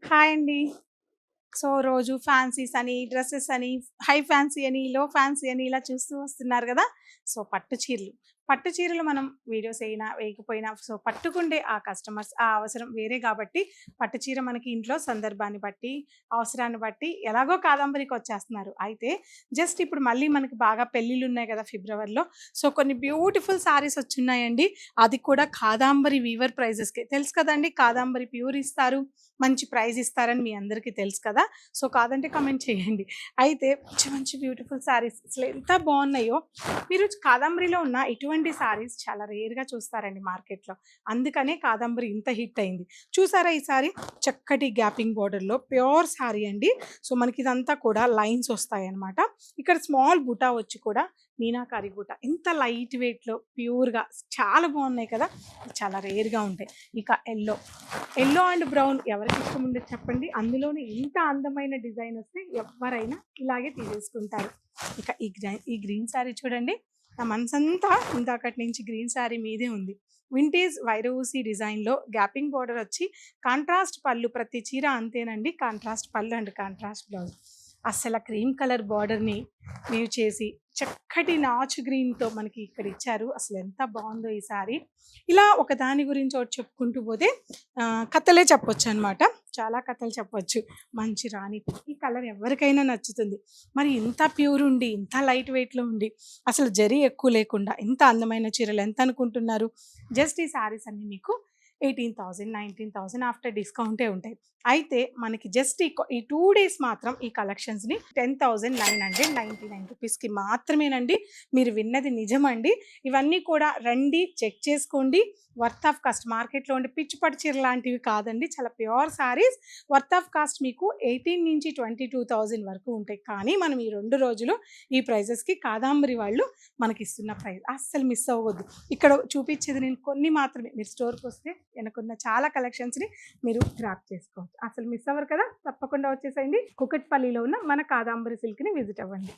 Hi అండి. So, రోజు fancies అని, డ్రెసెస్ అని, హై ఫ్యాన్సీ అని, లో ఫ్యాన్సీ అని ఇలా చూస్తూ వస్తున్నారు గదా! సో, పట్టు చీరలు. పట్టు చీరలు మనం వీడియోస్ అయినా, వేయకపోయినా సో, పట్టుకుండే ఆ కస్టమర్స్ ఆ అవసరం వేరే గాబట్టి, పట్టు చీర మనకి ఇంట్లో సందర్భాన్ని బట్టి, అవసరాన్ని బట్టి ఎలాగో కాదంబరికొచ్చేస్తున్నారు. అయితే జస్ట్ ఇప్పుడు మళ్ళీ మనకి బాగా పెళ్ళిళ్ళున్నాయి గదా! ఫిబ్రవరిలో. సో, కొన్ని బ్యూటిఫుల్ శారీస్ వచ్చున్నాయండి. అది కూడా కాదాంబరి వీవర్ ప్రైజెస్‌కే. తెలుసు కదండీ! కాదాంబరి ప్యూర్ ఇస్తారు. మంచి ప్రైజ్ ఇస్తారని మీ అందరికీ తెలుసు కదా! సో, కాదంటే కామెంట్ చేయండి. అయితే మంచి మంచి బ్యూటిఫుల్ శారీస్ అసలు ఎంత బావున్నాయో. మీరు కాదంబరిలో ఉన్న ఇటువంటి శారీస్ చాలా రేర్‌గా చూస్తారండి మార్కెట్‌లో. అందుకనే కాదంబరి ఇంత హిట్ అయింది. చూసారా ఈ శారీ? చక్కటి గ్యాపింగ్ బోర్డర్‌లో ప్యూర్ శారీ అండి. సో, మనకి ఇదంతా కూడా లైన్స్ వస్తాయన్నమాట. ఇక్కడ స్మాల్ బుటా వచ్చి కూడా మీనాకారి బుట్ట. ఎంత లైట్ వెయిట్‌లో ప్యూర్‌గా చాలా బావున్నాయి కదా! చాలా రేర్‌గా ఉంటాయి. ఇక యెల్లో అండ్ బ్రౌన్ ఎవరికి ఇష్టం ఉండదు చెప్పండి. అందులోనే ఇంత అందమైన డిజైన్ వస్తే ఎవ్వరైనా ఇలాగే తీసేసుకుంటారు. ఇక ఈ గ్రీన్ శారీ చూడండి. నా మనసంతా ఇందాకటి నుంచి గ్రీన్ శారీ మీదే ఉంది. వింటేజ్ వైరూసి డిజైన్‌లో గ్యాపింగ్ బోర్డర్ వచ్చి కాంట్రాస్ట్ పళ్ళు ప్రతి చీర అంతేనండి. కాంట్రాస్ట్ పళ్ళు అండ్ కాంట్రాస్ట్ బ్లౌజ్. అస్సల క్రీమ్ కలర్ బోర్డర్‌ని వీవ్ చేసి చక్కటి నాచు గ్రీన్‌తో మనకి ఇక్కడ ఇచ్చారు. అసలు ఎంత బావుందో ఈ శారీ. ఇలా ఒకదాని గురించి ఒకటి చెప్పుకుంటూ పోతే కథలే చెప్పొచ్చనమాట. చాలా కథలు చెప్పొచ్చు. మంచి రాణి పింక్ ఈ కలర్ ఎవరికైనా నచ్చుతుంది. మరి ఇంత ప్యూర్ ఉండి, ఇంత లైట్ వెయిట్‌లో ఉండి, అసలు జరీ ఎక్కువ లేకుండా ఇంత అందమైన చీరలు ఎంత అనుకుంటున్నారు? జస్ట్ ఈ శారీస్ అన్నీ మీకు 18,000, 19,000 ఆఫ్టర్ డిస్కౌంటే ఉంటాయి. అయితే మనకి జస్ట్ ఈ 2 డేస్ మాత్రం ఈ కలెక్షన్స్‌ని 10,999 రూపీస్‌కి మాత్రమేనండి. మీరు విన్నది నిజమండి. ఇవన్నీ కూడా రండి చెక్ చేసుకోండి. వర్త్ ఆఫ్ కాస్ట్ మార్కెట్‌లో ఉండే పిచ్చి పట్టు చీర లాంటివి కాదండి. చాలా pure saris. Worth of cost మీకు 18,000-22,000 వరకు ఉంటాయి. కానీ మనం ఈ 2 రోజులు ఈ ప్రైజెస్‌కి కాదాంబరి వాళ్ళు మనకిస్తున్న ప్రైస్. అస్సలు మిస్ అవ్వద్దు. ఇక్కడ చూపించేది నేను కొన్ని మాత్రమే. మీరు స్టోర్‌కొస్తే వెనకున్న చాలా కలెక్షన్స్‌ని మీరు గ్రాబ్ చేసుకోవచ్చు. అసలు మిస్ అవ్వరు కదా! తప్పకుండా వచ్చేసేయండి. కూకట్పల్లిలో ఉన్న మన కాదాంబరి సిల్క్‌ని విజిట్ అవ్వండి.